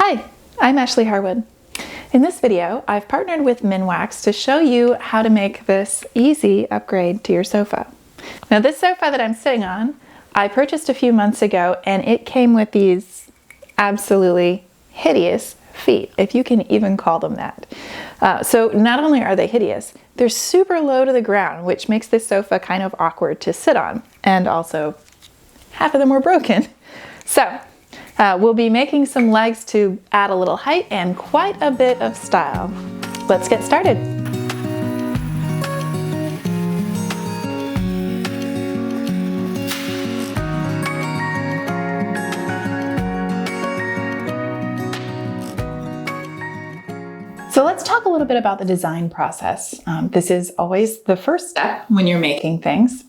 Hi, I'm Ashley Harwood. In this video, I've partnered with Minwax to show you how to make this easy upgrade to your sofa. Now this sofa that I'm sitting on, I purchased a few months ago and it came with these absolutely hideous feet, if you can even call them that. So not only are they hideous, they're super low to the ground, which makes this sofa kind of awkward to sit on, and also half of them were broken. So we'll be making some legs to add a little height and quite a bit of style. Let's get started. So let's talk a little bit about the design process. This is always the first step when you're making things.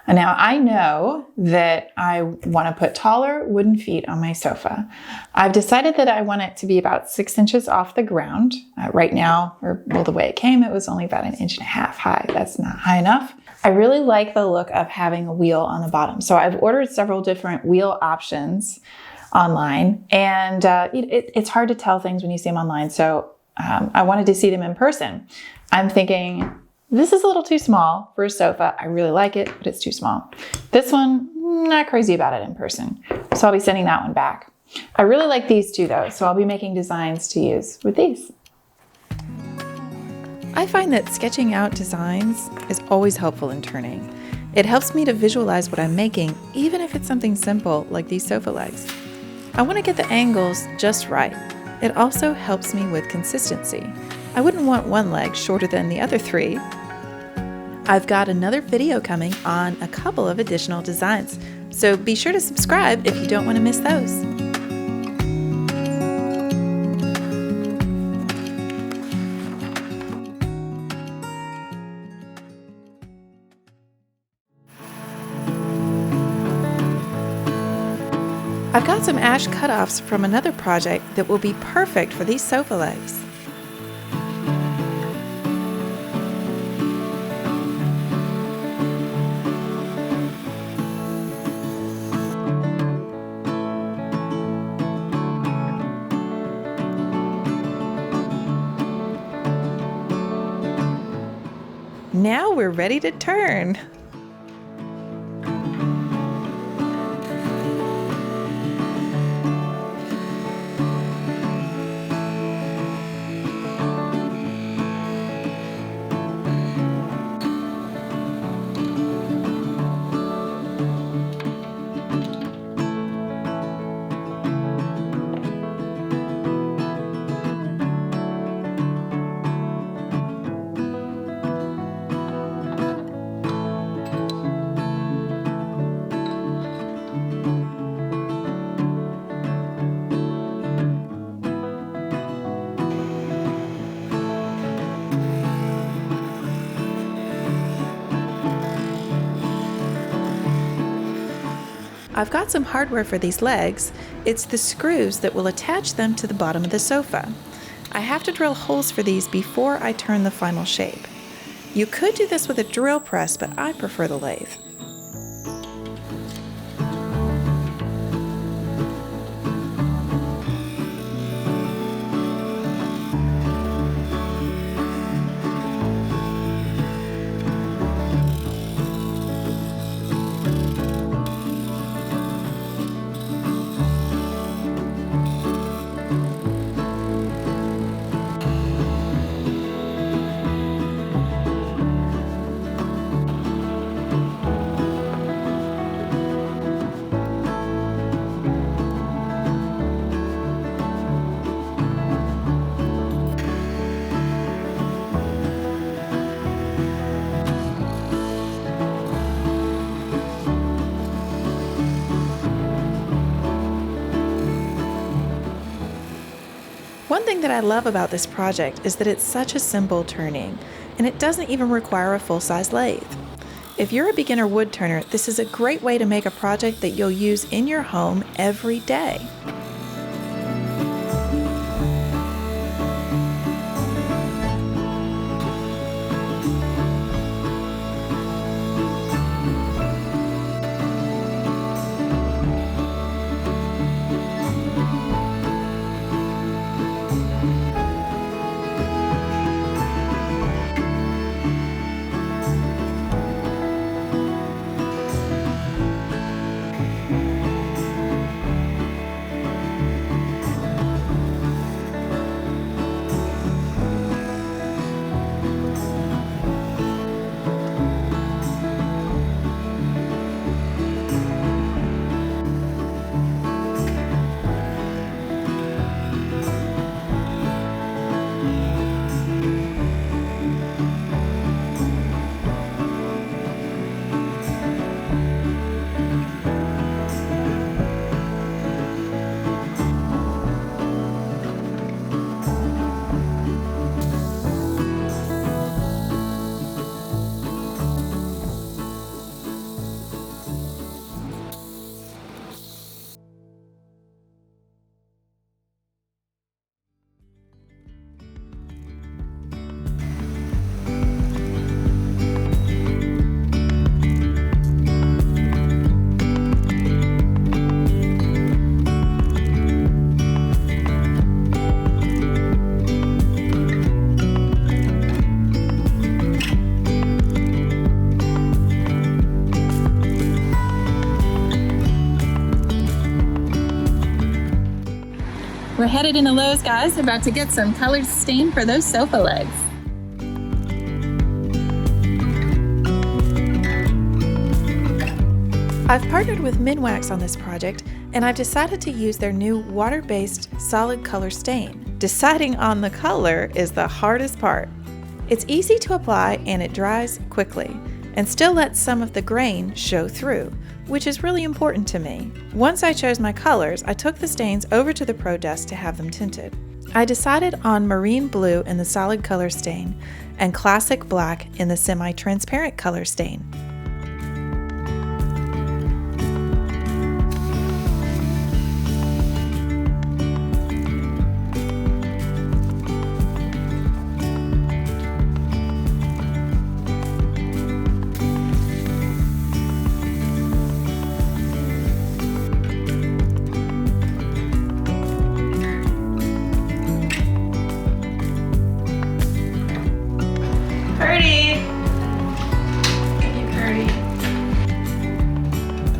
Now I know that I want to put taller wooden feet on my sofa. I've decided that I want it to be about 6 inches off the ground. Right now, the way it came, it was only about 1.5 inches high. That's not high enough. I really like the look of having a wheel on the bottom. So I've ordered several different wheel options online, and it's hard to tell things when you see them online. So I wanted to see them in person. I'm thinking, this is a little too small for a sofa. I really like it, but it's too small. This one, not crazy about it in person. So I'll be sending that one back. I really like these two though, so I'll be making designs to use with these. I find that sketching out designs is always helpful in turning. It helps me to visualize what I'm making, even if it's something simple like these sofa legs. I want to get the angles just right. It also helps me with consistency. I wouldn't want one leg shorter than the other 3. I've got another video coming on a couple of additional designs, so be sure to subscribe if you don't want to miss those. I've got some ash cutoffs from another project that will be perfect for these sofa legs. Now we're ready to turn. I've got some hardware for these legs. It's the screws that will attach them to the bottom of the sofa. I have to drill holes for these before I turn the final shape. You could do this with a drill press, but I prefer the lathe. One thing that I love about this project is that it's such a simple turning, and it doesn't even require a full-size lathe. If you're a beginner wood turner, this is a great way to make a project that you'll use in your home every day. We're headed into Lowe's, guys, about to get some colored stain for those sofa legs. I've partnered with Minwax on this project, and I've decided to use their new water-based solid color stain. Deciding on the color is the hardest part. It's easy to apply and it dries quickly, and still lets some of the grain show through, which is really important to me. Once I chose my colors, I took the stains over to the pro desk to have them tinted. I decided on marine blue in the solid color stain and classic black in the semi-transparent color stain.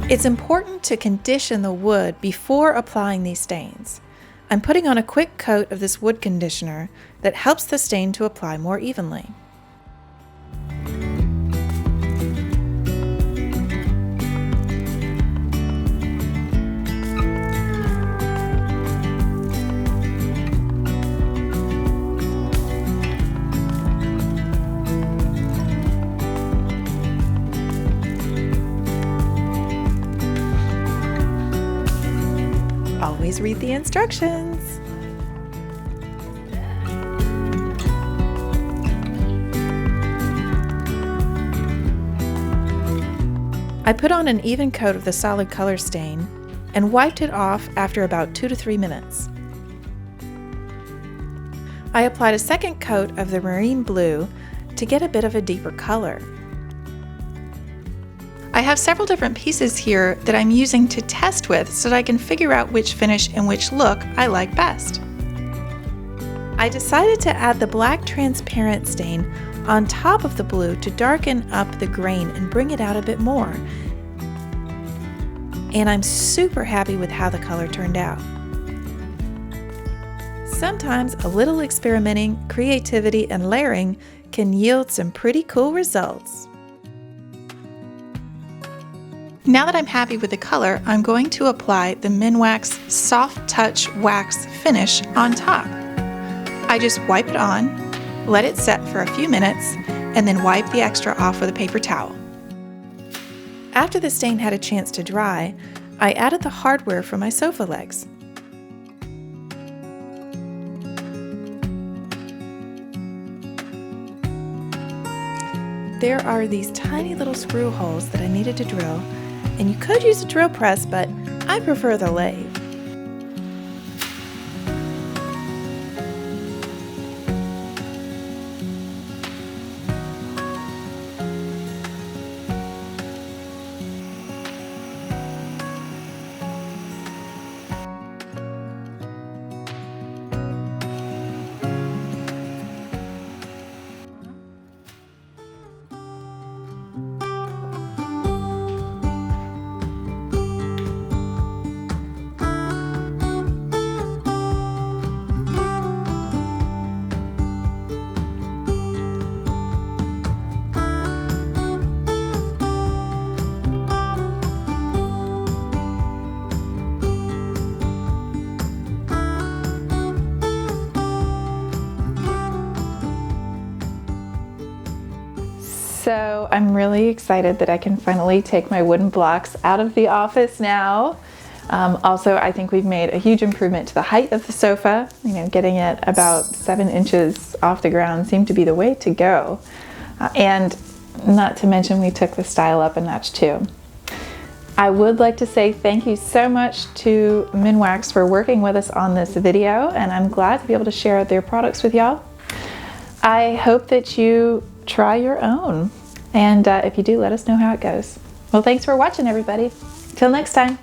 It's important to condition the wood before applying these stains. I'm putting on a quick coat of this wood conditioner that helps the stain to apply more evenly. Always read the instructions. I put on an even coat of the solid color stain and wiped it off after about 2 to 3 minutes. I applied a second coat of the marine blue to get a bit of a deeper color. I have several different pieces here that I'm using to test with so that I can figure out which finish and which look I like best. I decided to add the black transparent stain on top of the blue to darken up the grain and bring it out a bit more. And I'm super happy with how the color turned out. Sometimes a little experimenting, creativity, and layering can yield some pretty cool results. Now that I'm happy with the color, I'm going to apply the Minwax Soft Touch Wax finish on top. I just wipe it on, let it set for a few minutes, and then wipe the extra off with a paper towel. After the stain had a chance to dry, I added the hardware for my sofa legs. There are these tiny little screw holes that I needed to drill, and you could use a drill press, but I prefer the lathe. So I'm really excited that I can finally take my wooden blocks out of the office now. Also, I think we've made a huge improvement to the height of the sofa. You know, getting it about 7 inches off the ground seemed to be the way to go. And not to mention we took the style up a notch too. I would like to say thank you so much to Minwax for working with us on this video, and I'm glad to be able to share their products with y'all. I hope that you try your own, and if you do, let us know how it goes. Well, thanks for watching, everybody. Till next time.